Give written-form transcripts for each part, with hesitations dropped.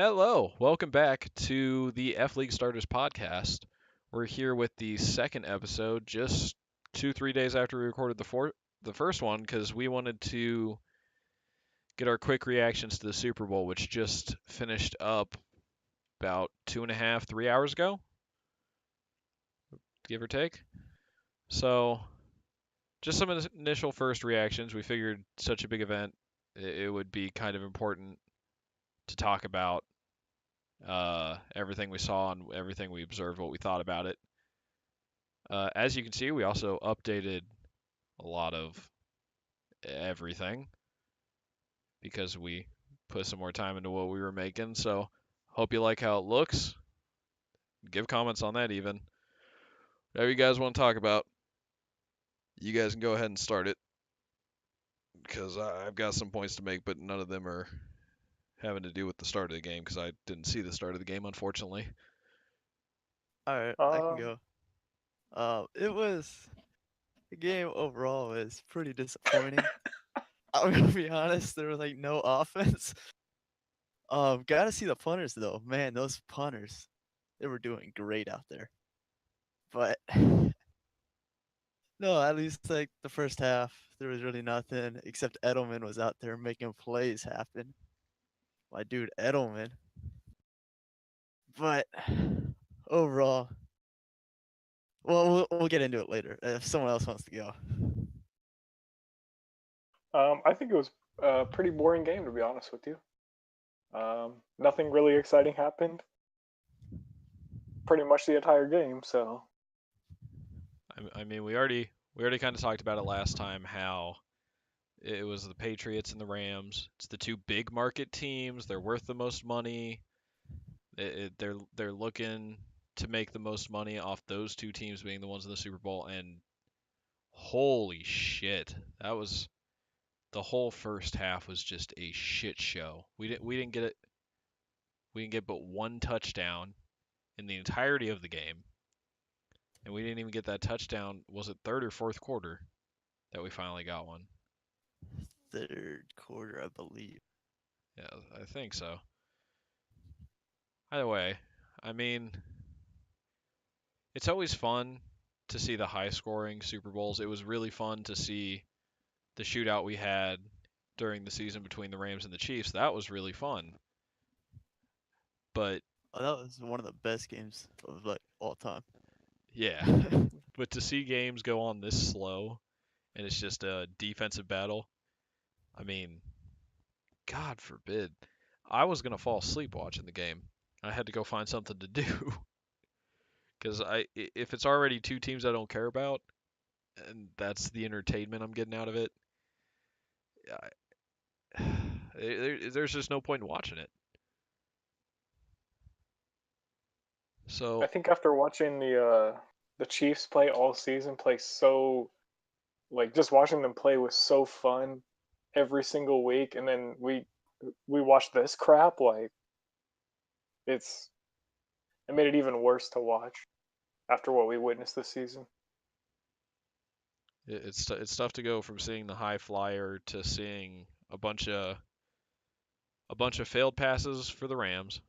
Hello, welcome back to the F League Starters podcast. We're here with the second episode, just 2-3 days after we recorded the first one, because we wanted to get our quick reactions to the Super Bowl, which just finished up about 2.5-3 hours ago, give or take. So, just some initial first reactions. We figured such a big event, it would be kind of important to talk about everything we saw and everything we observed, what we thought about it. As you can see, we also updated a lot of everything because we put some more time into what we were making. So, hope you like how it looks. Give comments on that even. Whatever you guys want to talk about, you guys can go ahead and start it because I've got some points to make, but none of them are having to do with the start of the game because I didn't see the start of the game, unfortunately. All right, I can Um, go. The game overall was pretty disappointing. I'm gonna be honest, there was like no offense. Gotta see the punters though. Man, those punters, they were doing great out there. But no, at least like the first half, there was really nothing except Edelman was out there making plays happen. My dude Edelman. But overall, we'll get into it later if someone else wants to go. I think it was a pretty boring game, to be honest with you. Nothing really exciting happened pretty much the entire game. So I mean, we already kind of talked about it last time how it was the Patriots and the Rams. It's the two big market teams. They're worth the most money. They're looking to make the most money off those two teams being the ones in the Super Bowl. And holy shit, that was the whole first half was just a shit show. We didn't get it. We didn't get but one touchdown in the entirety of the game, and we didn't even get that touchdown. Was it third or fourth quarter that we finally got one? Third quarter, I believe. Yeah, I think so. Either way, I mean, it's always fun to see the high scoring Super Bowls. It was really fun to see the shootout we had during the season between the Rams and the Chiefs. That was really fun. But Oh, that was one of the best games of like all time. yeah, but to see games go on this slow and it's just a defensive battle, I mean, God forbid. I was going to fall asleep watching the game. I had to go find something to do because if it's already two teams I don't care about and that's the entertainment I'm getting out of it, there's just no point in watching it. I So, think after watching the Chiefs play all season, play so like just watching them play was so fun every single week, and then we watched this crap. Like it's it made it even worse to watch after what we witnessed this season. it's tough to go from seeing the high flyer to seeing a bunch of failed passes for the Rams,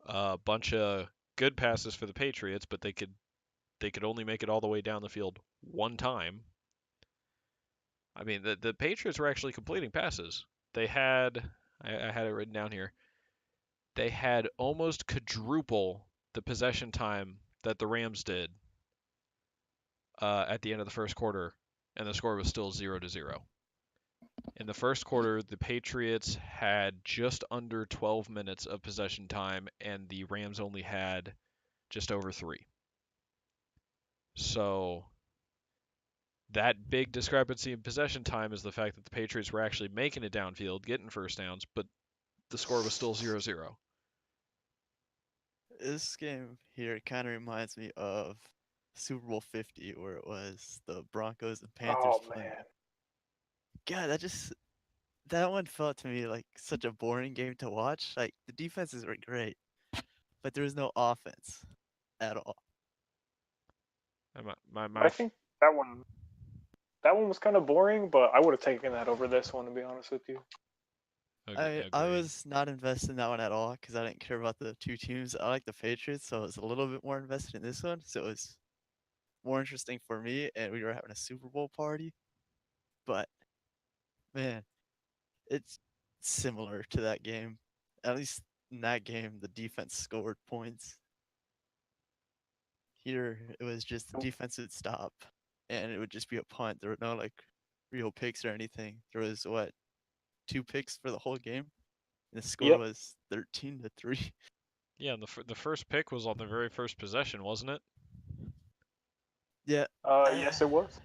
a bunch of good passes for the Patriots, but they could only make it all the way down the field one time. I mean, the Patriots were actually completing passes. They had I had it written down here. They had almost quadruple the possession time that the Rams did at the end of the first quarter, and the score was still 0-0. In the first quarter, the Patriots had just under 12 minutes of possession time, and the Rams only had just over 3. So that big discrepancy in possession time is the fact that the Patriots were actually making it downfield, getting first downs, but the score was still 0-0. This game here kind of reminds me of Super Bowl 50, where it was the Broncos and Panthers Oh playing. man, God, that one felt to me like such a boring game to watch. Like the defenses were great, but there was no offense at all. And my, my, I my think that one was kind of boring, but I would have taken that over this one, to be honest with you. I was not invested in that one at all because I didn't care about the two teams. I like the Patriots, so I was a little bit more invested in this one. So it was more interesting for me, and we were having a Super Bowl party. But man, it's similar to that game. At least in that game, the defense scored points. Here, it was just the defense would stop, and it would just be a punt. There were no like real picks or anything. There was what 2 picks for the whole game. And the score Yep. was 13-3. Yeah, and the first pick was on the very first possession, wasn't it? Yeah. Yes, it was.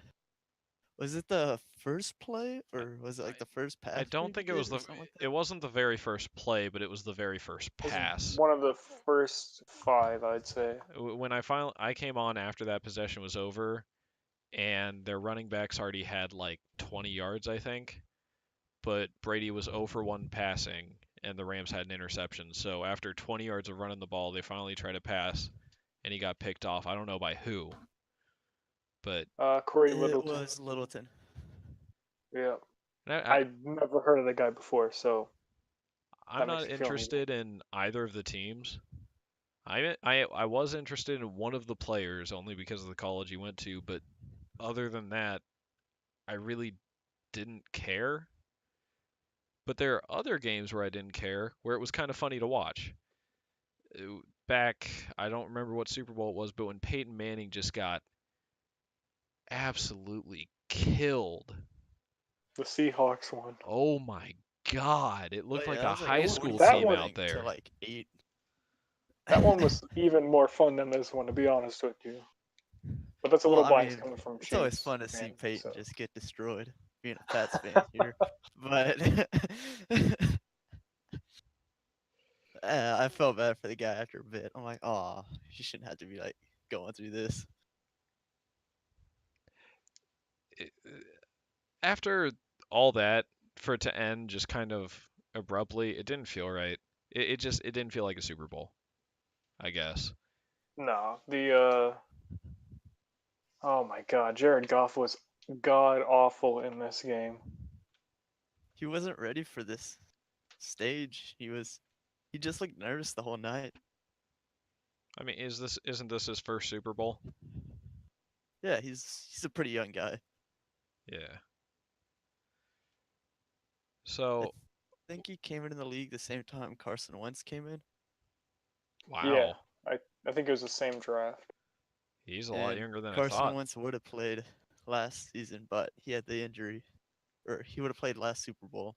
Was it the first play or was it like the first pass? I don't think it was the. It wasn't the very first play, but it was the very first It was pass. one of the first 5, I'd say. When I came on after that possession was over, and their running backs already had like 20 yards, I think. But Brady was 0 for 1 passing, and the Rams had an interception. So after 20 yards of running the ball, they finally tried to pass, and he got picked off. I don't know by who, but Corey It Littleton. was Littleton. Yeah. I, I'd never heard of the guy before, so I'm that makes not me feel interested in either of the teams. I was interested in one of the players only because of the college he went to, but other than that, I really didn't care. But there are other games where I didn't care, where it was kind of funny to watch. Back, I don't remember what Super Bowl it was, but when Peyton Manning just got absolutely killed. the Seahawks one. Oh my God. It looked Oh, like yeah, a that was, high that school that team one- out there. To like 8. That one was even more fun than this one, to be honest with you. But that's a Well, little I biased mean, coming from it's always Chiefs fun to see fans, Peyton so. just get destroyed. Being a Pats fan here, but I felt bad for the guy after a bit. I'm like, oh, he shouldn't have to be like going through this. After all that, for it to end just kind of abruptly, it didn't feel right. It didn't feel like a Super Bowl, I guess. No, oh my God, Jared Goff was god awful in this game. He wasn't ready for this stage. He just looked nervous the whole night. I mean, isn't this his first Super Bowl? Yeah, he's a pretty young guy. Yeah. So, I think he came into the league the same time Carson Wentz came in. wow. Yeah. I think it was the same draft. He's a lot And younger than I Carson thought. Wentz would have played last season, but he had the injury, or he would have played last Super Bowl.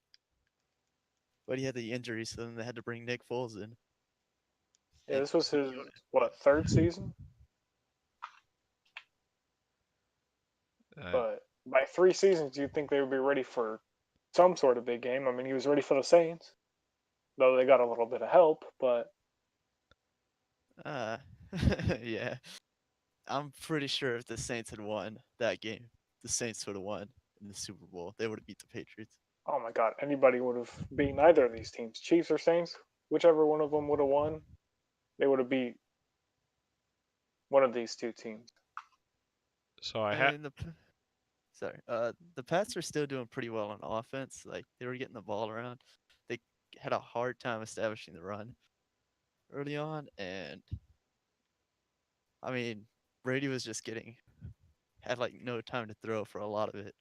But he had the injury, so then they had to bring Nick Foles in. Yeah, And this was his, he- what, 3rd season? Uh, But by 3 seasons, you'd think they would be ready for some sort of big game. I mean, he was ready for the Saints, though they got a little bit of help, but yeah. I'm pretty sure if the Saints had won that game, the Saints would have won in the Super Bowl. They would have beat the Patriots. oh my God, anybody would have beaten either of these teams. Chiefs or Saints, whichever one of them would have won, they would have beat one of these two teams. so I had. And the Pats are still doing pretty well on offense. Like they were getting the ball around. They had a hard time establishing the run early on, and I mean Brady was just had like no time to throw for a lot of it.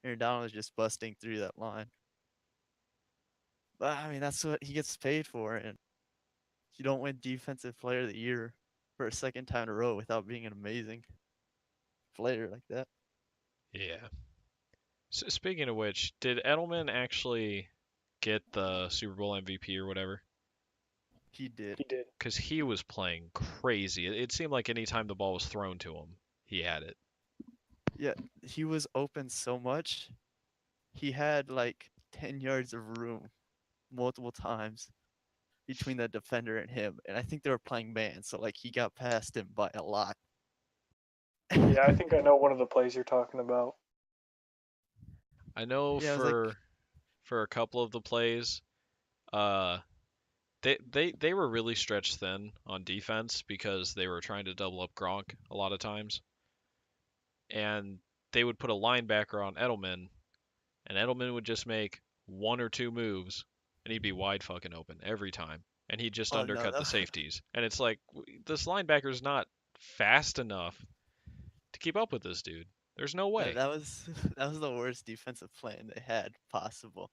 Aaron Donald was just busting through that line. But I mean that's what he gets paid for, and you don't win Defensive Player of the Year for a second time in a row without being an amazing player like that. Yeah. So speaking of which, did Edelman actually get the Super Bowl MVP or whatever? He did. He did. Because he was playing crazy. It seemed like any time the ball was thrown to him, he had it. Yeah, he was open so much. He had like 10 yards of room multiple times between the defender and him. And I think they were playing man, so like he got past him by a lot. Yeah, I think I know one of the plays you're talking about. I know Yeah, it was for a couple of the plays, they were really stretched thin on defense because they were trying to double up Gronk a lot of times. And they would put a linebacker on Edelman, and Edelman would just make 1 or 2 moves, and he'd be wide fucking open every time, and he'd just Oh no, undercut the safeties. And it's like this linebacker's not fast enough to keep up with this dude. There's no way. that was that was the worst defensive plan they had possible.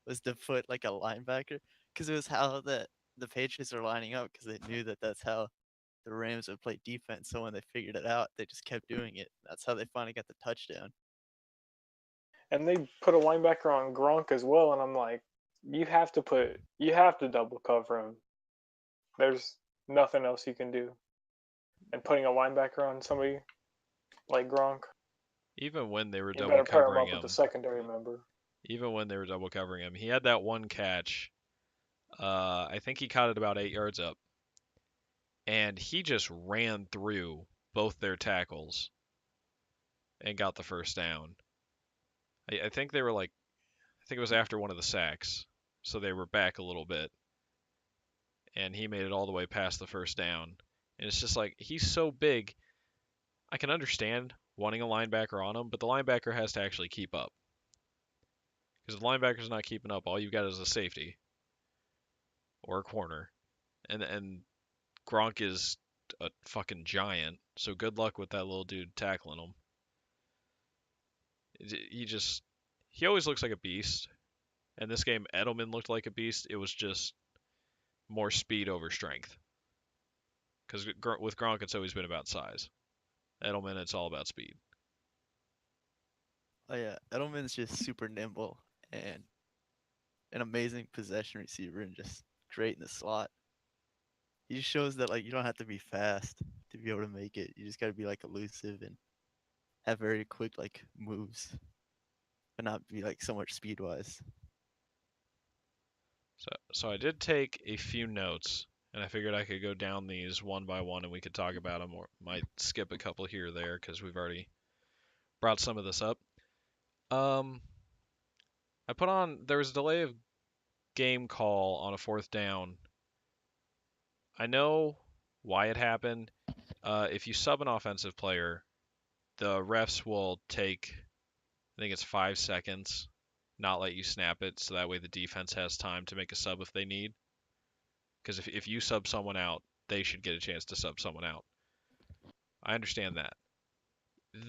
Was to put like a linebacker because it was how the Patriots are lining up because they knew that that's how the Rams would play defense. So when they figured it out, they just kept doing it. That's how they finally got the touchdown. And they put a linebacker on Gronk as well, and I'm like, you have to double cover him. There's nothing else you can do. And putting a linebacker on somebody like Gronk, Even when they were you double better pair him covering up with him, the secondary member. even when they were double covering him, he had that one catch. I think he caught it about 8 yards up, and he just ran through both their tackles and got the first down. I think they were like, I think it was after one of the sacks, so they were back a little bit, and he made it all the way past the first down. And it's just like he's so big. I can understand wanting a linebacker on him, but the linebacker has to actually keep up. Because if the linebacker's not keeping up, all you've got is a safety or a corner, and Gronk is a fucking giant. So good luck with that little dude tackling him. He always looks like a beast. And this game, Edelman looked like a beast. It was just more speed over strength. Because with Gronk, it's always been about size. Edelman, it's all about speed. Oh yeah, Edelman's just super nimble and an amazing possession receiver and just great in the slot. He just shows that like you don't have to be fast to be able to make it. You just got to be like elusive and have very quick like moves, but not be like so much speed wise. So I did take a few notes, and I figured I could go down these one by one, and we could talk about them, or might skip a couple here or there because we've already brought some of this up. I put on there was a delay of game call on a 4th down. I know why it happened. If you sub an offensive player, the refs will take, I think it's 5 seconds, not let you snap it, so that way the defense has time to make a sub if they need. Because if you sub someone out, they should get a chance to sub someone out. I understand that.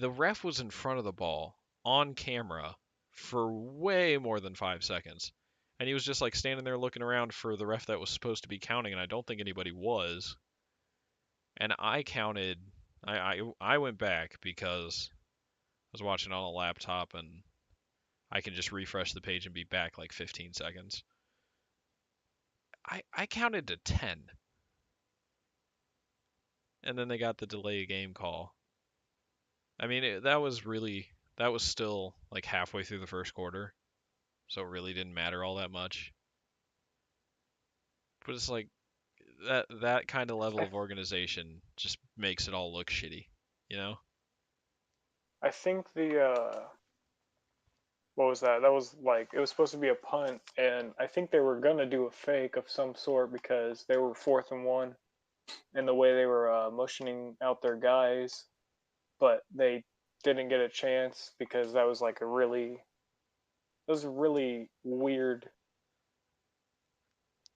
The ref was in front of the ball on camera for way more than 5 seconds. And he was just like standing there looking around for the ref that was supposed to be counting, and I don't think anybody was. And I counted, I went back because I was watching on a laptop and I can just refresh the page and be back like 15 seconds. I counted to 10. And then they got the delay of game call. I mean, that was still like halfway through the first quarter. So it really didn't matter all that much. But it's like that kind of level of organization just makes it all look shitty, you know? I think what was that? That was like it was supposed to be a punt, and I think they were gonna do a fake of some sort because they were 4th and 1, and the way they were motioning out their guys, but they didn't get a chance because that was like it was a really weird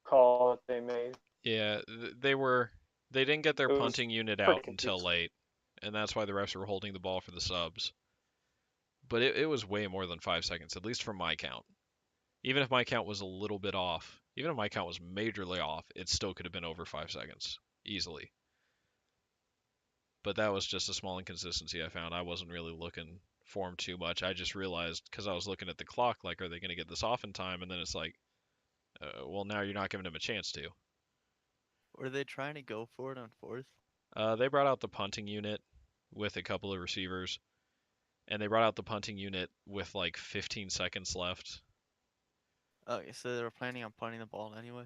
call that they made. Yeah, they didn't get their It was punting unit pretty out until confusing. late, and that's why the refs were holding the ball for the subs. But it was way more than 5 seconds, at least from my count. Even if my count was a little bit off, even if my count was majorly off, it still could have been over 5 seconds easily. But that was just a small inconsistency I found. I wasn't really looking for him too much. I just realized because I was looking at the clock, like, are they going to get this off in time? And then it's like, well, now you're not giving him a chance to. Were they trying to go for it on 4th? They brought out the punting unit with a couple of receivers, and they brought out the punting unit with like 15 seconds left. Okay, so they were planning on punting the ball anyway.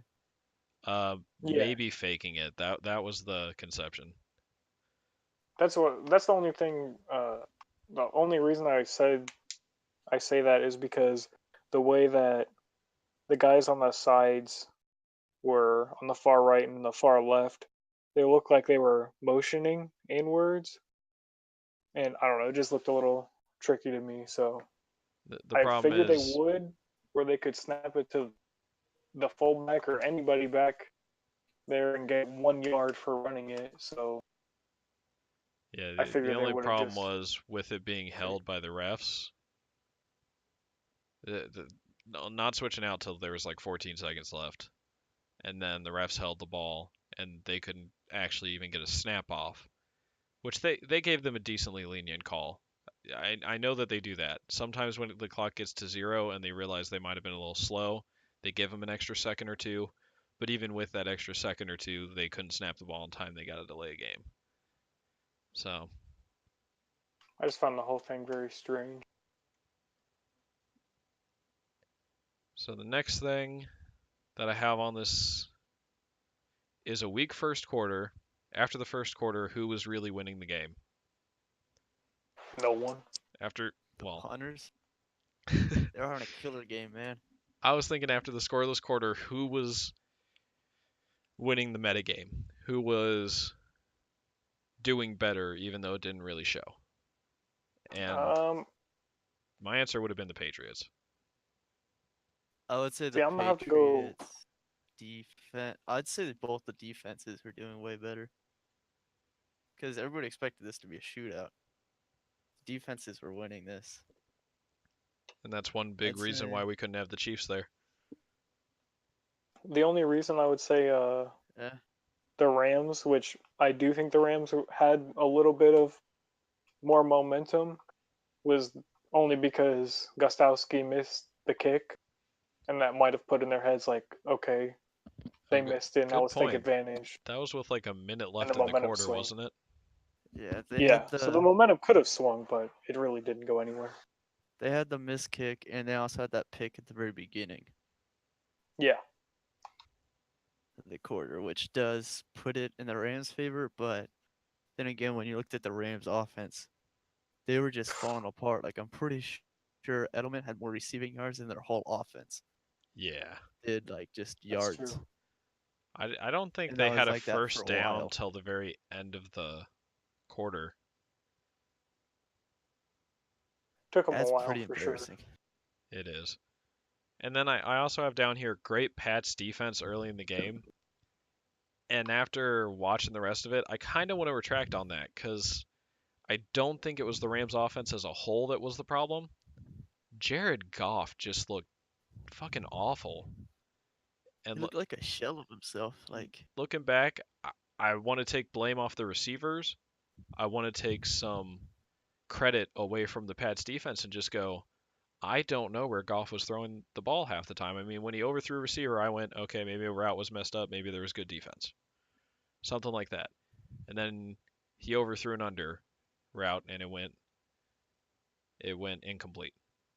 Yeah, Maybe faking it. That was the conception. that's the only thing. The only reason I say that is because the way that the guys on the sides were on the far right and the far left, they looked like they were motioning inwards, and I don't know, it just looked a little tricky to me. So The I problem figured they is, would, where they could snap it to the fullback or anybody back there and get 1 yard for running it. So Yeah, I the figured they only would have problem just. was with it being held by the refs. Not switching out till there was like 14 seconds left, and then the refs held the ball, and they couldn't actually even get a snap off, which they gave them a decently lenient call. I know that they do that. Sometimes when the clock gets to 0 and they realize they might have been a little slow, they give them an extra second or two. But even with that extra second or two, they couldn't snap the ball in time. They got to delay a game. So I just found the whole thing very strange. So the next thing that I have on this is a weak first quarter. After the first quarter, who was really winning the game? No one. After, The well, punters, they're having a killer game, man. I was thinking after the scoreless quarter, who was winning the metagame? Who was doing better, even though it didn't really show? And my answer would have been the Patriots. I would say the See, I'm gonna have to go. Patriots defense. I'd say that both the defenses were doing way better because everybody expected this to be a shootout. Defenses were winning this. And that's one big I'd reason say- why we couldn't have the Chiefs there. The only reason I would say Yeah. the Rams, which I do think the Rams had a little bit of more momentum, was only because Gostowski missed the kick, and that might have put in their heads like, okay, they good- missed it, now good let's take point. advantage. That was with like a minute And left the in the momentum quarter, swing. wasn't it? Yeah, they Yeah, had the so the momentum could have swung, but it really didn't go anywhere. they had the missed kick, and they also had that pick at the very beginning Yeah, of the quarter, which does put it in the Rams' favor. But then again, when you looked at the Rams' offense, they were just falling apart. Like I'm pretty sure Edelman had more receiving yards than their whole offense Yeah. did, like just that's yards. true. I don't think And they that had was a like that for first a down while. till the very end of the quarter. Took them That's a while pretty for sure. embarrassing. It is. And then I also have down here great Pats defense early in the game. And after watching the rest of it, I kind of want to retract on that because I don't think it was the Rams offense as a whole that was the problem. Jared Goff just looked fucking awful. He And looked like a shell of himself. Like looking back, I want to take blame off the receivers. I want to take some credit away from the Pats defense and just go, I don't know where Goff was throwing the ball half the time. I mean, when he overthrew a receiver, I went, okay, maybe a route was messed up. Maybe there was good defense. Something like that. And then he overthrew an under route and it went incomplete.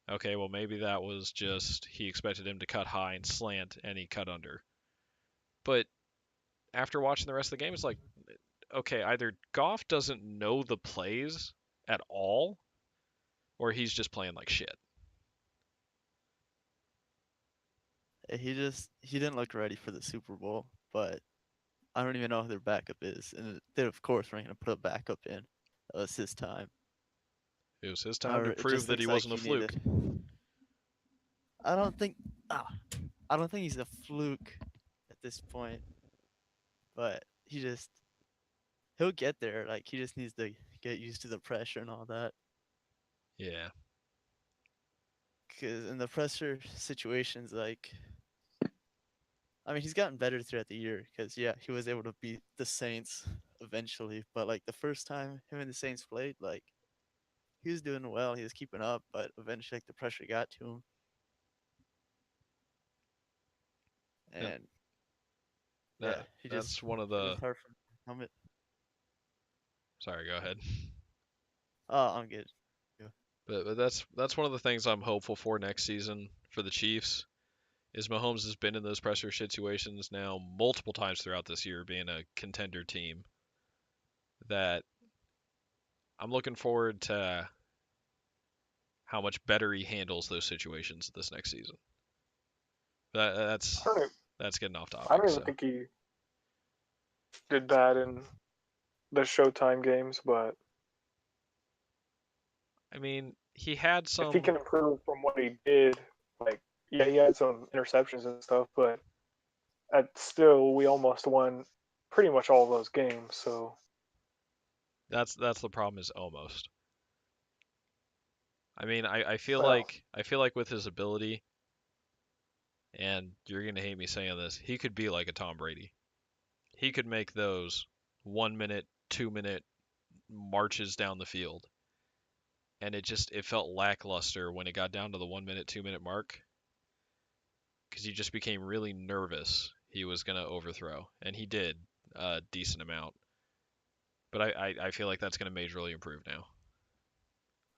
Okay, well, maybe that was just he expected him to cut high and slant and he cut under. But after watching the rest of the game, it's like, okay, either Goff doesn't know the plays at all or he's just playing like shit. he didn't look ready for the Super Bowl. But I don't even know who their backup is, and they of course weren't gonna put a backup in. That was his time. It was his time to It prove just that he looks like wasn't a fluke. I don't think. I don't think he's a fluke at this point. But he'll get there. Like he just needs to get used to the pressure and all that. Yeah. Because in the pressure situations, like, I mean, he's gotten better throughout the year. Because yeah, he was able to beat the Saints eventually. But like the first time him and the Saints played, like he was doing well. He was keeping up, but eventually, like the pressure got to him. Yep. And yeah, That's one of it was the. hard for him to overcome it. Sorry, go ahead. Oh, I'm good. But that's one of the things I'm hopeful for next season for the Chiefs. Is Mahomes has been in those pressure situations now multiple times throughout this year, being a contender team. That I'm looking forward to how much better he handles those situations this next season. That's getting off topic. I don't even so. think he did bad in the Showtime games, but I mean, he had some. if he can improve from what he did, like, yeah, he had some interceptions and stuff, but still we almost won pretty much all those games. So That's the problem is almost. I mean, I feel well, like with his ability, and you're gonna hate me saying this, he could be like a Tom Brady. He could make those 1 minute, 2 minute marches down the field, and it felt lackluster when it got down to the 1 minute, 2 minute mark, because he just became really nervous he was gonna overthrow, and he did a decent amount. But I feel like that's gonna majorly improve now.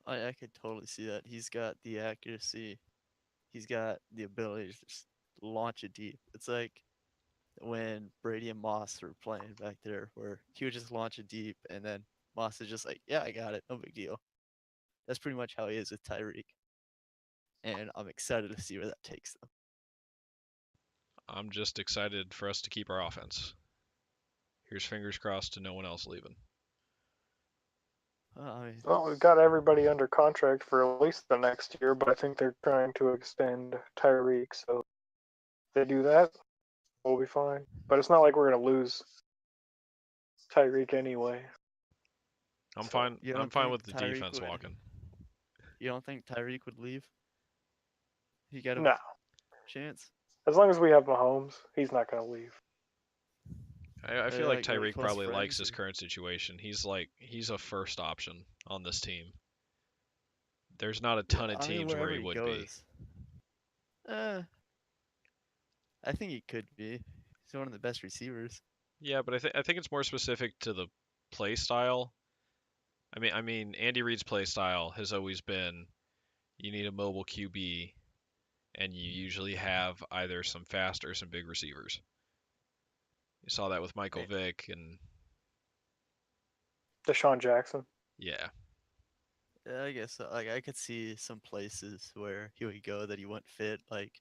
I could totally see that. He's got the accuracy. He's got the ability to just launch it deep. It's like when Brady and Moss were playing back there, where he would just launch it deep, and then Moss is just like, "Yeah, I got it, no big deal." That's pretty much how he is with Tyreek, and I'm excited to see where that takes them. I'm just excited for us to keep our offense. Here's fingers crossed to no one else leaving. I mean, well, we've got everybody under contract for at least the next year, but I think they're trying to extend Tyreek. So if they do that, we'll be fine. But it's not like we're gonna lose Tyreek anyway. I'm So, fine. you I'm don't fine think with the Tyreek defense would? walking. You don't think Tyreek would leave? He got a No, chance. as long as we have Mahomes, he's not gonna leave. I feel They're like like really Tyreek close probably likes friends, his or? current situation. He's a first option on this team. There's not a Yeah, ton of I mean, teams where wherever he he would be. goes, uh, I think he could be. He's one of the best receivers. Yeah, but I think it's more specific to the play style. I mean Andy Reid's play style has always been you need a mobile QB and you usually have either some fast or some big receivers. You saw that with Michael Right. Vick and Deshaun Jackson. yeah. Yeah, I guess so. Like I could see some places where he would go that he wouldn't fit. Like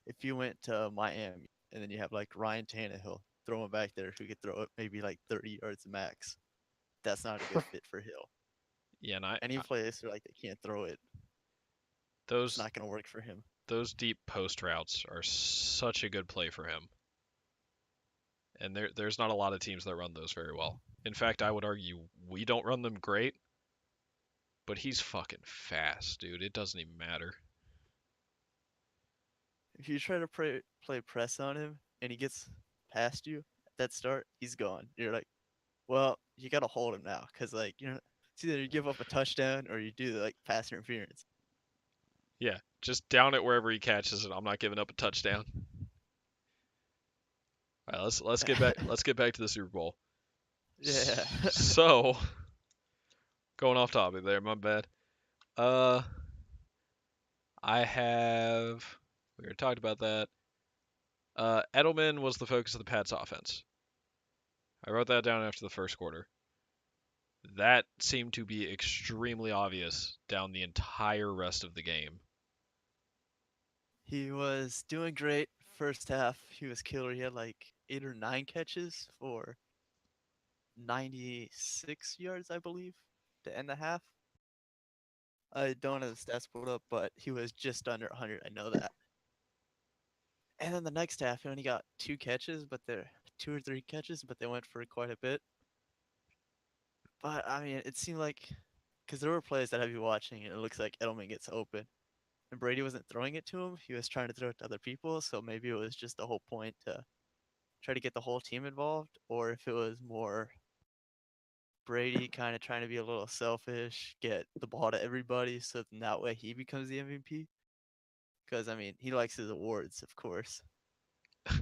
if you went to Miami and then you have like Ryan Tannehill, throw him back there who could throw it maybe like 30 yards max. That's not a good fit for Hill. Yeah, and Any place where like they can't throw it, it's those not gonna work for him. those deep post routes are such a good play for him. And there's not a lot of teams that run those very well. In fact, I would argue we don't run them great, but he's fucking fast, dude. It doesn't even matter. If you try to play press on him and he gets past you at that start, he's gone. You're like, well, you gotta hold him now, cause like it's either you give up a touchdown or you do the like pass interference. Yeah, just down it wherever he catches it. I'm not giving up a touchdown. All right, let's get back to the Super Bowl. Yeah. So, going off topic there, my bad. Uh, I have we already talked about that. Edelman was the focus of the Pats offense. I wrote that down after the first quarter. That seemed to be extremely obvious down the entire rest of the game. He was doing great first half. He was killer. He had like 8 or 9 catches for 96 yards, I believe, to end the half. I don't have the stats pulled up, but he was just under 100. I know that. And then the next half, he only got 2 catches, but they're 2 or 3 catches, but they went for quite a bit. But I mean, it seemed like because there were plays that I'd be watching, and it looks like Edelman gets open, and Brady wasn't throwing it to him. He was trying to throw it to other people. So maybe it was just the whole point to try to get the whole team involved, or if it was more Brady kind of trying to be a little selfish, get the ball to everybody, so then that way he becomes the MVP. Because I mean, he likes his awards, of course.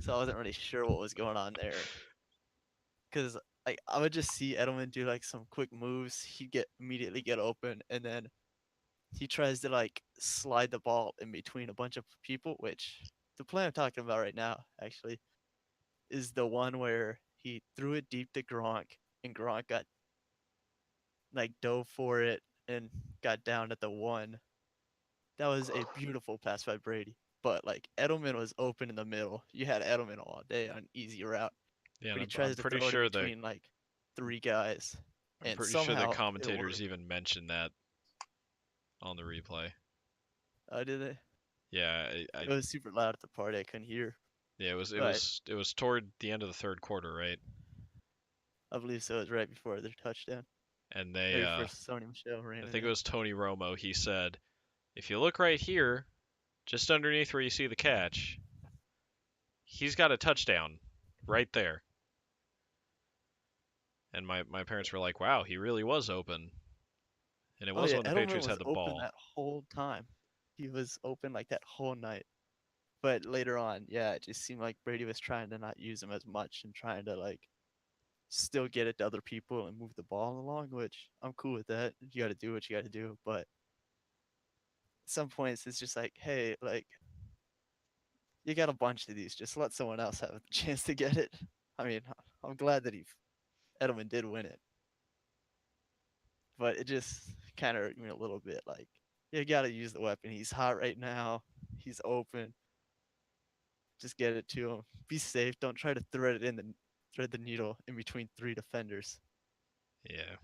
So I wasn't really sure what was going on there. Because like I would just see Edelman do like some quick moves. He'd immediately get open, and then he tries to like slide the ball in between a bunch of people. Which the play I'm talking about right now actually is the one where he threw it deep to Gronk, and Gronk got like dove for it and got down at the 1. That was a beautiful pass by Brady. But like Edelman was open in the middle. You had Edelman all day on easy route, Yeah, but and he I'm tries to pretty throw it in sure the between like 3 guys, I'm and pretty sure the somehow it commentators worked. even mentioned that on the replay. Did they? Yeah, It was super loud at the party. I couldn't hear. Yeah, But it was toward the end of the third quarter, right? I believe so. It was right before their touchdown. And Right they before Sony Michelle ran I it think it in. was Tony Romo. He said, "If you look right here, just underneath where you see the catch, he's got a touchdown right there." And my parents were like, "Wow, he really was open." And it Oh was yeah, when the Edelman Patriots was had the open ball. that whole time. He was open like that whole night. But later on, yeah, it just seemed like Brady was trying to not use him as much and trying to like still get it to other people and move the ball along, which I'm cool with that. You got to do what you got to do. But at some points, it's just like, hey, like, you got a bunch of these. Just let someone else have a chance to get it. I mean, I'm glad that Edelman did win it. But it just kind of hurt me a little bit. Like, you got to use the weapon. He's hot right now. He's open. Just get it to him. Be safe. Don't try to thread the needle in between three defenders. Yeah.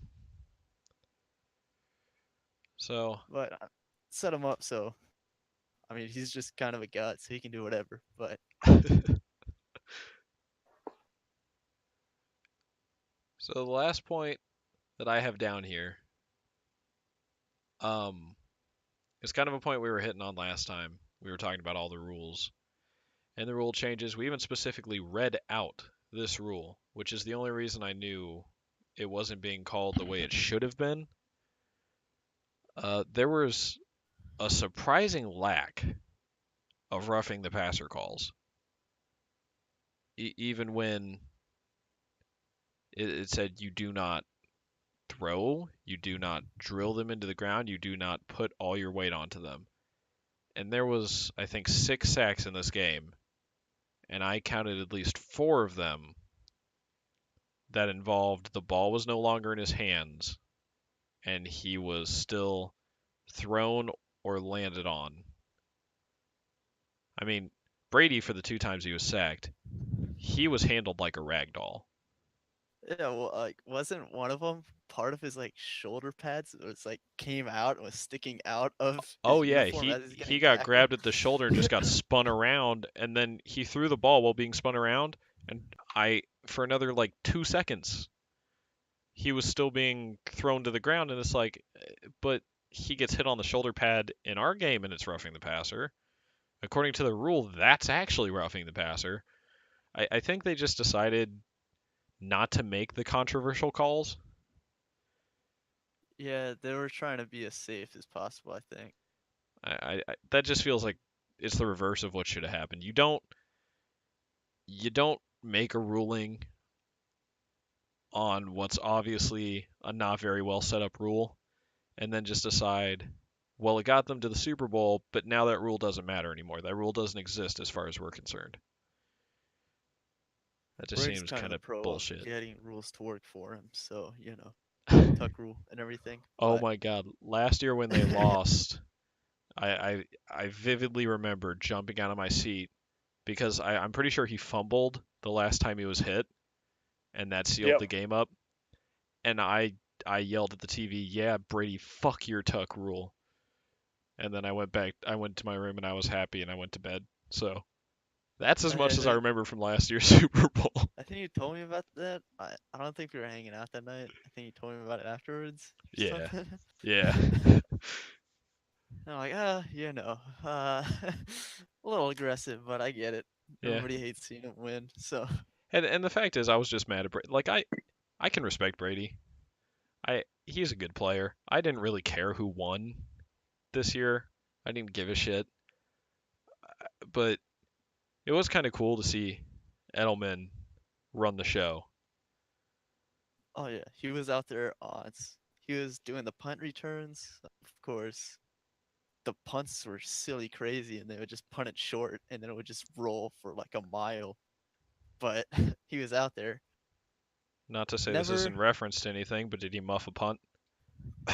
So But set him up so. I mean, he's just kind of a gut, so he can do whatever. But so the last point that I have down here, it's kind of a point we were hitting on last time. We were talking about all the rules and the rule changes. We even specifically read out this rule, which is the only reason I knew it wasn't being called the way it should have been. There was a surprising lack of roughing the passer calls, even when it said you do not throw, you do not drill them into the ground, you do not put all your weight onto them. And there was, I think, 6 sacks in this game, and I counted at least 4 of them that involved the ball was no longer in his hands, and he was still thrown or landed on. I mean, Brady, for the 2 times he was sacked, he was handled like a rag doll. yeah, well, like, wasn't one of them part of his like shoulder pads? It was like came out and was sticking out of Oh his yeah, uniform as he's he getting got tackled. grabbed at the shoulder and just got spun around, and then he threw the ball while being spun around, and for another like 2 seconds he was still being thrown to the ground, and it's like, but he gets hit on the shoulder pad in our game and it's roughing the passer. According to the rule, that's actually roughing the passer. I think they just decided not to make the controversial calls. Yeah, they were trying to be as safe as possible, I think. That just feels like it's the reverse of what should have happened. You don't make a ruling on what's obviously a not very well set up rule and then just decide, well, it got them to the Super Bowl, but now that rule doesn't matter anymore. That rule doesn't exist as far as we're concerned. That just Brady's seems kind of kind the of pro of bullshit. getting rules to work for him, so tuck rule and everything. Oh But my God. Last year when they lost, I vividly remember jumping out of my seat because I'm pretty sure he fumbled the last time he was hit, and that sealed the Yep. game up. And I yelled at the TV, "Yeah, Brady, fuck your tuck rule." And then I went to my room and I was happy and I went to bed. So that's as much as I uh, remember from last year's Super Bowl. I think you told me about that. I don't think we were hanging out that night. I think you told me about it afterwards or Yeah, something. yeah, I'm like, a little aggressive, but I get it. yeah. Nobody hates seeing him win, so And the fact is, I was just mad at Brady. Like I can respect Brady. He's a good player. I didn't really care who won this year. I didn't give a shit. But it was kind of cool to see Edelman run the show. oh yeah, he was out there odds. He was doing the punt returns, of course. The punts were silly crazy, and they would just punt it short, and then it would just roll for like a mile. But he was out there. Not to say this is in Never, reference to anything, but did he muff a punt?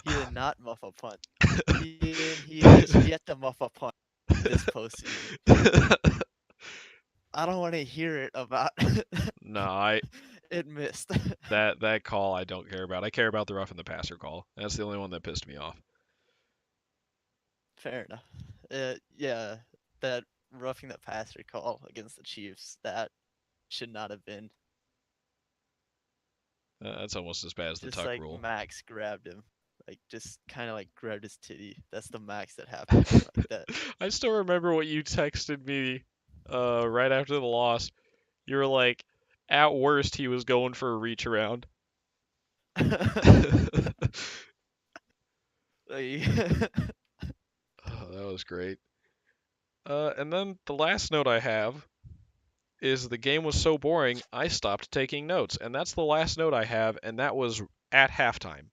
he did not muff a punt. He has yet to muff a punt this postseason. I don't want to hear it about No, it missed. that call I don't care about. I care about the roughing the passer call. That's the only one that pissed me off. Fair enough. Yeah, that roughing the passer call against the Chiefs. That should not have been. That's almost as bad as the Just tuck like rule. Max grabbed him. Like just kind of like grabbed his titty. That's the max that happened. Like that. I still remember what you texted me right after the loss. You were like, at worst, he was going for a reach around. Like, Oh, that was great. And then the last note I have is the game was so boring, I stopped taking notes. And that's the last note I have, and that was at halftime.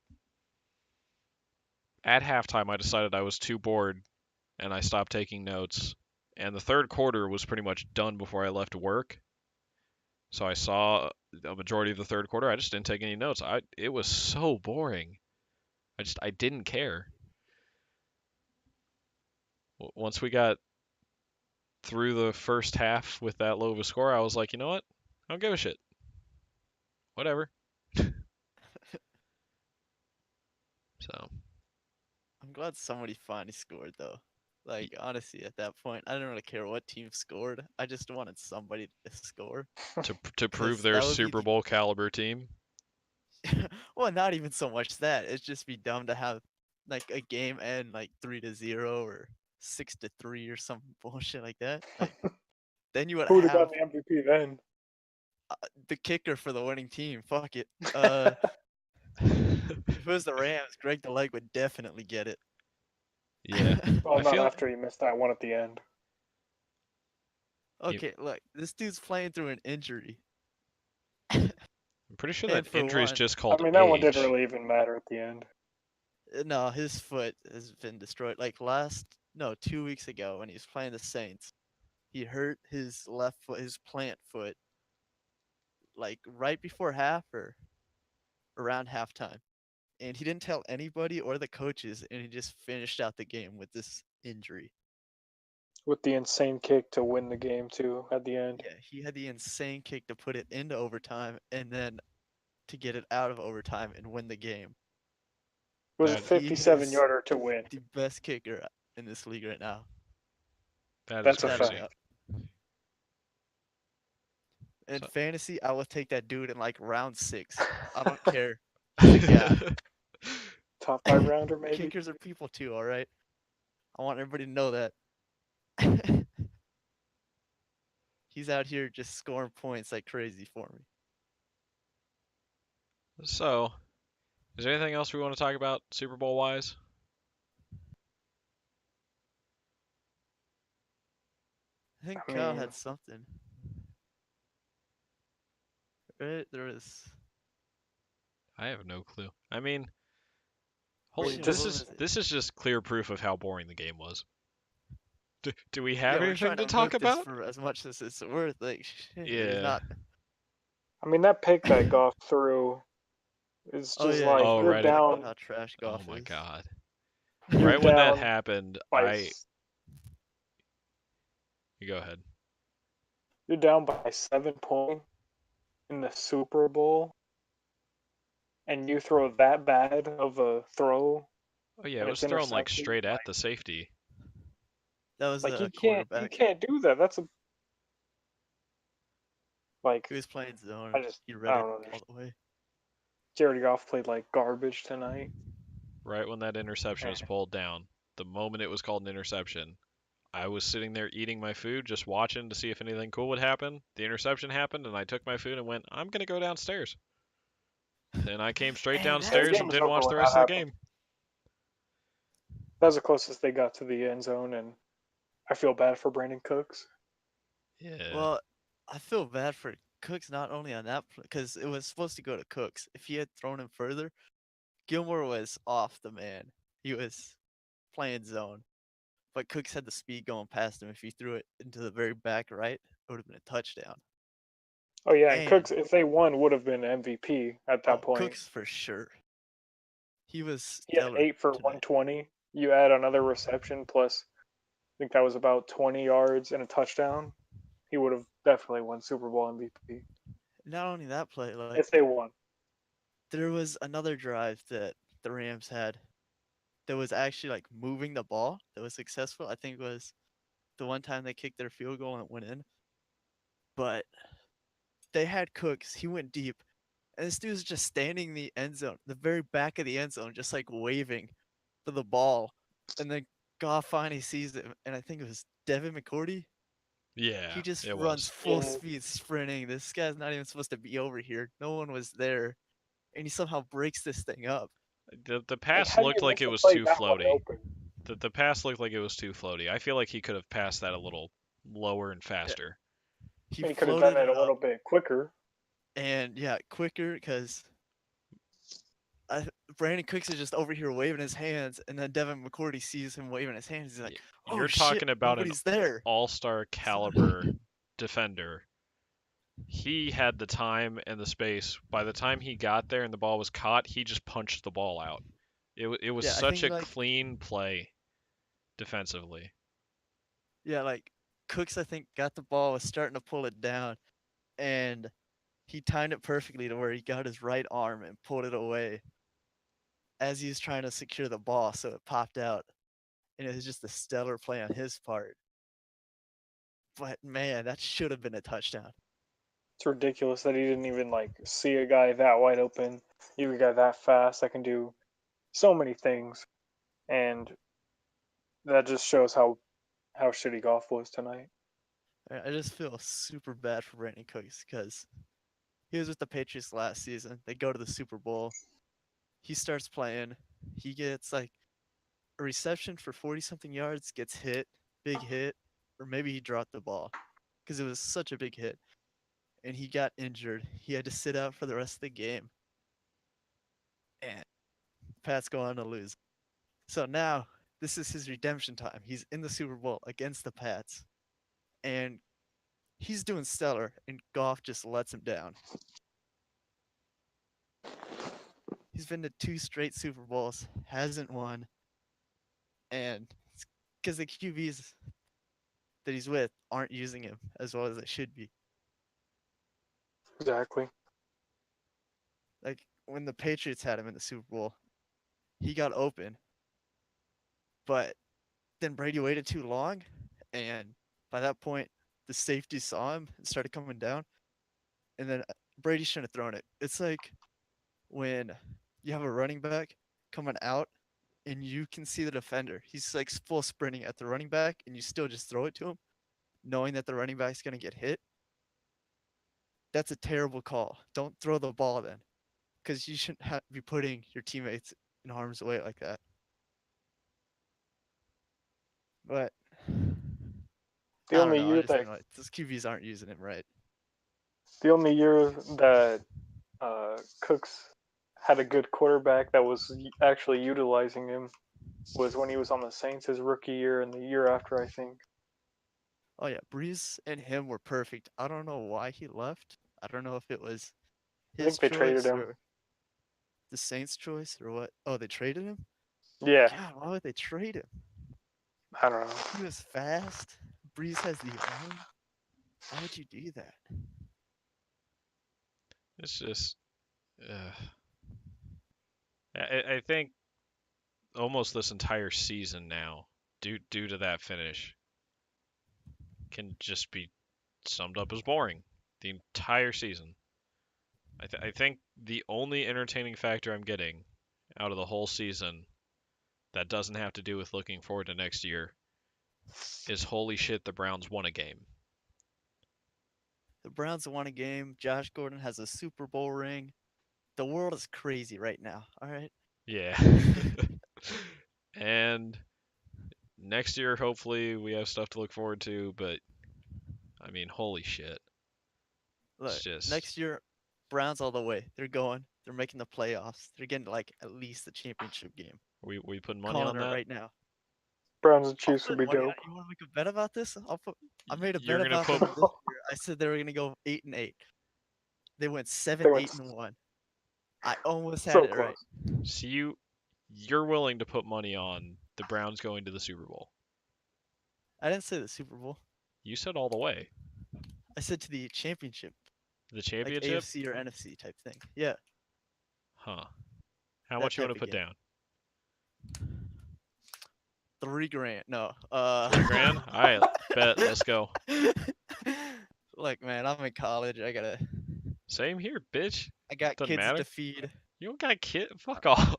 At halftime, I decided I was too bored, and I stopped taking notes. And the third quarter was pretty much done before I left work. So I saw a majority of the third quarter. I just didn't take any notes. It was so boring. I didn't care. Once we got through the first half with that low of a score, I was like, you know what? I don't give a shit. Whatever. So I'm glad somebody finally scored though. Like honestly, at that point, I didn't really care what team scored. I just wanted somebody to score. to prove 'Cause their that would be Super Bowl caliber team. well, not even so much that. It'd just be dumb to have like a game end like 3-0 or 6-3 or some bullshit like that. Like, then you would Who would have have gotten the MVP then? the kicker for the winning team. Fuck it. If it was the Rams, Greg the Leg would definitely get it. Yeah. Well, I not feel after he missed that one at the end. Okay, look, this dude's playing through an injury. I'm pretty sure And that for injury is one- just I called mean, that one didn't age. really even matter at the end. No, his foot has been destroyed. Like 2 weeks ago when he was playing the Saints, he hurt his left foot, his plant foot, like right before half or around halftime. And he didn't tell anybody or the coaches, and he just finished out the game with this injury. With the insane kick to win the game, too, at the end. Yeah, he had the insane kick to put it into overtime and then to get it out of overtime and win the game. It was a That- He is 57-yarder to win. the best kicker in this league right now. That is That's a Without crazy. fact. doubt. In So- fantasy, I would take that dude in like round 6. I don't care. Yeah. Top 5 rounder, maybe? Kickers are people too, all right? I want everybody to know that. He's out here just scoring points like crazy for me. So, is there anything else we want to talk about Super Bowl wise? I think I Kyle mean- had something. Right? There was. I have no clue. I mean, Well, holy, just- this is just clear proof of how boring the game was. Do we have Yeah, we're anything trying to to talk milk this about? for as much as it's worth. Like, shit, Yeah. there's not. I mean, that pick that Goff threw is Oh just yeah, like, Oh, you're right. down How trash Oh golf my is. god. you're Right when that down happened, by you go ahead. you're down by 7 points in the Super Bowl, and you throw that bad of a throw. Oh yeah, it And was it's thrown like intercepted, straight at the safety. That was Like a you quarterback can't do that. That's a like who was playing zone. I just- He I read it don't all understand. the way. Jared Goff played like garbage tonight. Right when that interception was Eh. pulled down, the moment it was called an interception, I was sitting there eating my food, just watching to see if anything cool would happen. The interception happened, and I took my food and went, I'm going to go downstairs. Then I came straight Man, that downstairs game and was didn't over watch the when rest that of the happened. game. That was the closest they got to the end zone, and I feel bad for Brandon Cooks. Yeah. Well, I feel bad for Cooks not only on that because it was supposed to go to Cooks. If he had thrown him further, Gilmore was off the man. He was playing zone, but Cooks had the speed going past him. If he threw it into the very back right, it would have been a touchdown. Oh yeah, and And- Cooks, if they won, would have been MVP at that Oh, point. Cooks for sure. He was He had stellar 8 for tonight. 120. You add another reception plus, I think that was about 20 yards and a touchdown. He would have definitely won Super Bowl MVP Not only that play, like if they won. there was another drive that the Rams had that was actually like moving the ball that was successful. I think it was the one time they kicked their field goal and it went in. But they had Cooks. He went deep. And this dude's just standing in the end zone, the very back of the end zone, just like waving for the ball. And then Goff finally sees it. And I think it was Devin McCourty. Yeah, He just it runs was. full Yeah. speed sprinting. This guy's not even supposed to be over here. No one was there. And he somehow breaks this thing up. The Like, pass how do looked you like miss it a was play too that wide floaty. open? The pass looked like it was too floaty. I feel like he could have passed that a little lower and faster. He And he could have done floated it it a little up. bit quicker. And yeah, quicker because Brandon Cooks is just over here waving his hands. And then Devin McCourty sees him waving his hands. He's like, oh, You're shit, talking about an nobody's there. all-star caliber defender. He had the time and the space. By the time he got there and the ball was caught, he just punched the ball out. It was Yeah, I such think, a like- clean play defensively. Yeah, like Cooks, I think, got the ball, was starting to pull it down, and he timed it perfectly to where he got his right arm and pulled it away as he was trying to secure the ball, so it popped out. And it was just a stellar play on his part. But man, that should have been a touchdown. It's ridiculous that he didn't even like see a guy that wide open. You a guy that fast that can do so many things, and that just shows how shitty Goff was tonight. I just feel super bad for Brandon Cooks because he was with the Patriots last season. They go to the Super Bowl. He starts playing. He gets like a reception for 40-something yards, gets hit, big hit, or maybe he dropped the ball because it was such a big hit. And he got injured. He had to sit out for the rest of the game. And Pats go on to lose. So now this is his redemption time. He's in the Super Bowl against the Pats. And he's doing stellar, and Goff just lets him down. He's been to 2 straight Super Bowls, hasn't won. And because the QBs that he's with aren't using him as well as they should be. Exactly. Like when the Patriots had him in the Super Bowl, he got open. But then Brady waited too long, and by that point, the safety saw him and started coming down. And then Brady shouldn't have thrown it. It's like when you have a running back coming out and you can see the defender. He's like full sprinting at the running back, and you still just throw it to him, knowing that the running back's going to get hit. That's a terrible call. Don't throw the ball then, because you shouldn't be putting your teammates in harm's way like that. But The I only don't know. I year just that think like those QBs aren't using him right. the only year that Cooks had a good quarterback that was actually utilizing him was when he was on the Saints his rookie year and the year after, I think. Oh yeah, Breeze and him were perfect. I don't know why he left. I don't know if it was I his think they traded choice him. or the Saints' choice or what. Oh, they traded him? Yeah, God, why would they trade him? I don't know. He was fast. Breeze has the arm. Why would you do that? It's just, I think almost this entire season now, due to that finish, can just be summed up as boring. The entire season. I think the only entertaining factor I'm getting out of the whole season that doesn't have to do with looking forward to next year is holy shit, the Browns won a game. The Browns won a game. Josh Gordon has a Super Bowl ring. The world is crazy right now. All right. Yeah. And next year, hopefully, we have stuff to look forward to, but I mean, holy shit. Look, just- next year, Browns all the way. They're going. They're making the playoffs. They're getting like at least the championship game. We putting money Calling on it that? right now. Browns and I'll Chiefs would put be money on- dope. You want to make a bet about this? I made a You're bet gonna about put- them this year. I said they were gonna go 8-8. They went 7, They went 8, and 1. I almost had So it right. close. So you're willing to put money on the Browns going to the Super Bowl? I didn't say the Super Bowl. You said all the way. I said to the championship, The like championship? AFC or NFC type thing. Yeah. Huh. How That much you want type to of put game. down? $3 grand. No. 3 grand? All right. Bet. Let's go. Look, man, I'm in college. Same here, bitch. I got Doesn't kids matter. to feed. You don't got a kid. Fuck off.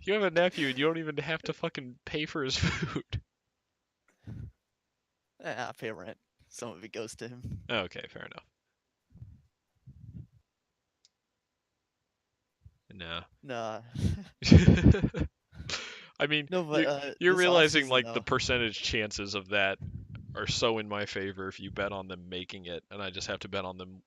You have a nephew and you don't even have to fucking pay for his food. I pay rent. Some of it goes to him. Okay, fair enough. No. Nah. I mean, No, but you're this realizing offseason, like the though, percentage chances of that are so in my favor if you bet on them making it, and I just have to bet on them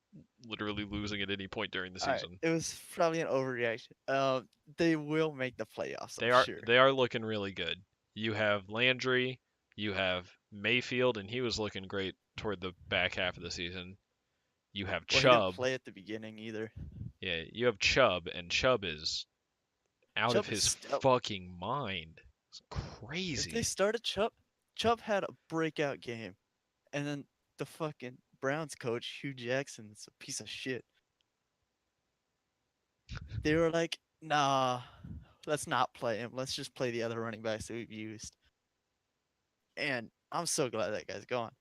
literally losing at any point during the all right, season. it was probably an overreaction. They will make the playoffs, I'm They are sure. they are looking really good. You have Landry, you have Mayfield, and he was looking great toward the back half of the season. You have Well, he didn't Chubb. play at the beginning either. Yeah, you have Chubb, and Chubb is out of Chubb is his stout. fucking mind. It's If they crazy. started Chubb had a breakout game, and then the fucking Browns coach Hugh Jackson is a piece of shit. They were like, nah, let's not play him. Let's just play the other running backs that we've used. And I'm so glad that guy's gone.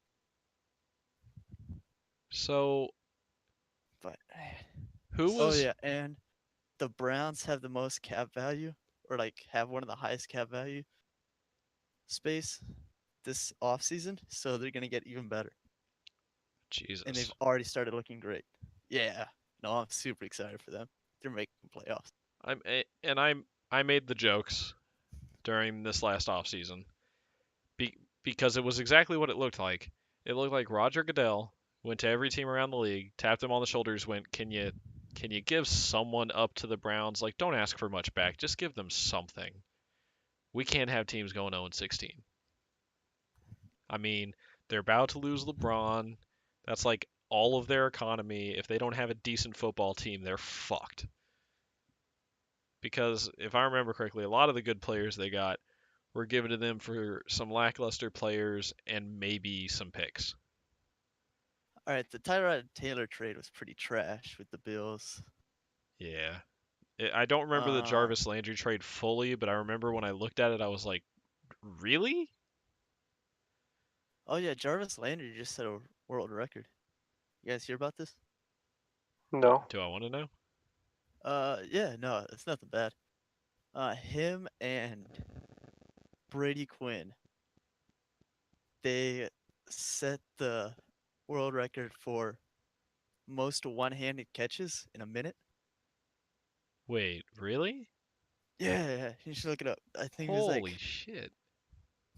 So But who oh was yeah, and the Browns have the most cap value, or like have one of the highest cap value space this offseason, so they're gonna get even better. And they've Jesus? already started looking great. Yeah. No, I'm super excited for them. They're making playoffs. I made the jokes during this last offseason because it was exactly what it looked like. It looked like Roger Goodell went to every team around the league, tapped them on the shoulders, went, "Can you give someone up to the Browns? Like, don't ask for much back. Just give them something. We can't have teams going 0-16." I mean, they're about to lose LeBron. That's like all of their economy. If they don't have a decent football team, they're fucked. Because if I remember correctly, a lot of the good players they got were given to them for some lackluster players and maybe some picks. All right, the Tyrod Taylor trade was pretty trash with the Bills. Yeah. I don't remember the Jarvis Landry trade fully, but I remember when I looked at it, I was like, really? Oh yeah, Jarvis Landry just set a world record. You guys hear about this? No. Do I want to know? Yeah, no, it's nothing bad. Him and Brady Quinn, they set the world record for most one-handed catches in a minute. Wait, really? Yeah, you should look it up. I think it was Holy like shit.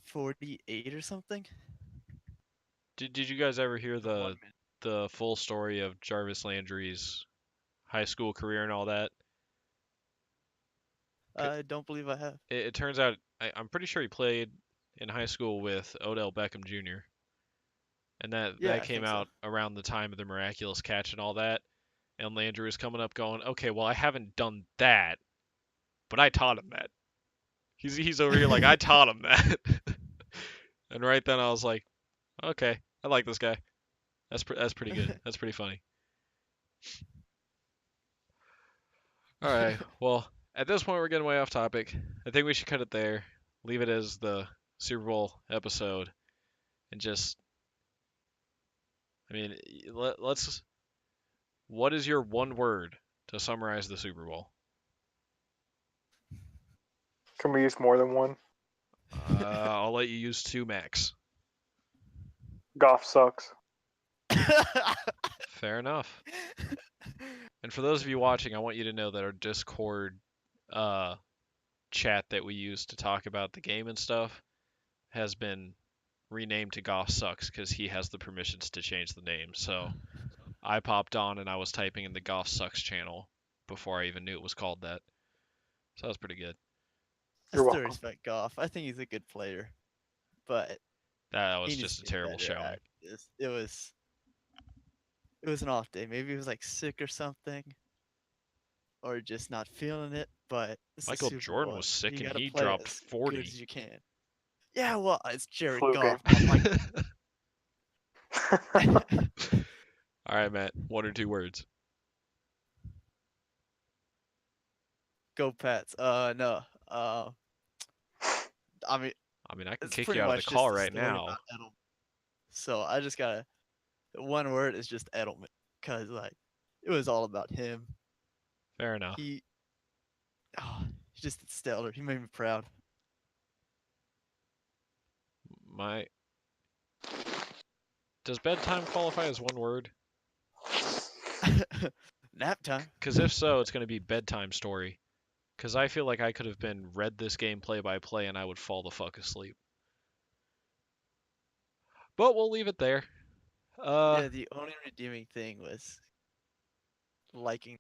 48 or something. Did you guys ever hear In 1 the minute. full story of Jarvis Landry's high school career and all that? I don't believe I have. It turns out I'm pretty sure he played in high school with Odell Beckham Jr. And Yeah, that I came think so. out around the time of the miraculous catch and all that. And Landry was coming up going, okay, well I haven't done that, but I taught him that. He's over here like I taught him that. And right then I was like, okay, I like this guy. That's pretty good. That's pretty funny. All right. Well, at this point we're getting way off topic. I think we should cut it there. Leave it as the Super Bowl episode, and just, I mean, let's. What is your one word to summarize the Super Bowl? Can we use more than one? I'll let you use two max. Goff sucks. Fair enough. And for those of you watching, I want you to know that our Discord chat that we use to talk about the game and stuff has been renamed to Goff Sucks because he has the permissions to change the name. So I popped on and I was typing in the Goff Sucks channel before I even knew it was called that. So that was pretty good. I You're still welcome. respect Goff. I think he's a good player, but That was he needs just to a get terrible better showing. at this. It was an off day. Maybe he was like sick or something, or just not feeling it. But it's the Michael Super Jordan Bowl. was sick You and gotta he play dropped as 40. good as you can. Yeah, well, it's Jared Flu Goff. game. Not Mike. All right, Matt. One or two words. Go Pats. No. I mean, I mean, I can It's kick pretty you out of the much just call a right story now. about Edelman. So I just gotta one word is just Edelman, cause like it was all about him. Fair enough. He, oh, he just did stellar. He made me proud. My Does bedtime qualify as one word? Nap time. Because if so, it's going to be bedtime story. Because I feel like I could have been read this game play by play and I would fall the fuck asleep. But we'll leave it there. Yeah, the only redeeming thing was liking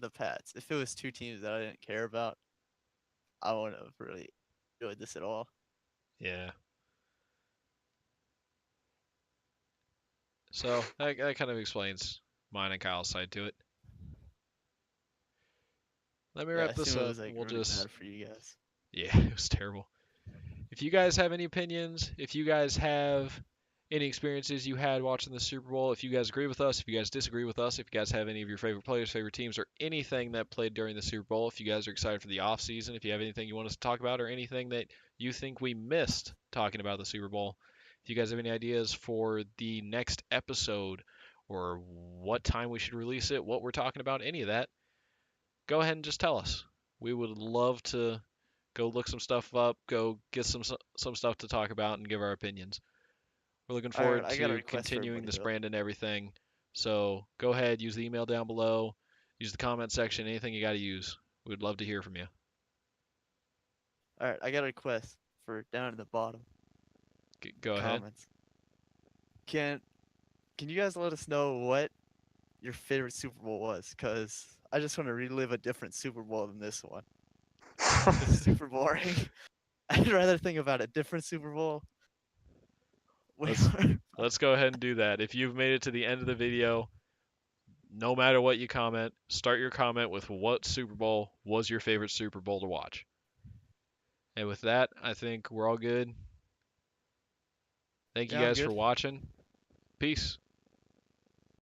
the Pats. If it was two teams that I didn't care about, I wouldn't have really enjoyed this at all. Yeah. So that kind of explains mine and Kyle's side to it. Let me Yeah, I wrap this assume it up. was like We'll really just bad for you guys. Yeah, it was terrible. If you guys have any opinions, if you guys have any experiences you had watching the Super Bowl, if you guys agree with us, if you guys disagree with us, if you guys have any of your favorite players, favorite teams, or anything that played during the Super Bowl, if you guys are excited for the off season, if you have anything you want us to talk about, or anything that you think we missed talking about the Super Bowl, if you guys have any ideas for the next episode, or what time we should release it, what we're talking about, any of that, go ahead and just tell us. We would love to go look some stuff up, go get some stuff to talk about, and give our opinions. We're looking All right, forward I got a to request for continuing everybody this though. brand and everything. So go ahead, use the email down below, use the comment section, anything you got to use. We'd love to hear from you. All right, I got a request for down at the bottom Go ahead. comments. Can you guys let us know what your favorite Super Bowl was? Cause I just want to relive a different Super Bowl than this one. This is super boring. I'd rather think about a different Super Bowl. Way more. Let's go ahead and do that. If you've made it to the end of the video, no matter what you comment, start your comment with what Super Bowl was your favorite Super Bowl to watch. And with that, I think we're all good. Thank you Yeah, I'm guys for good. watching. Peace.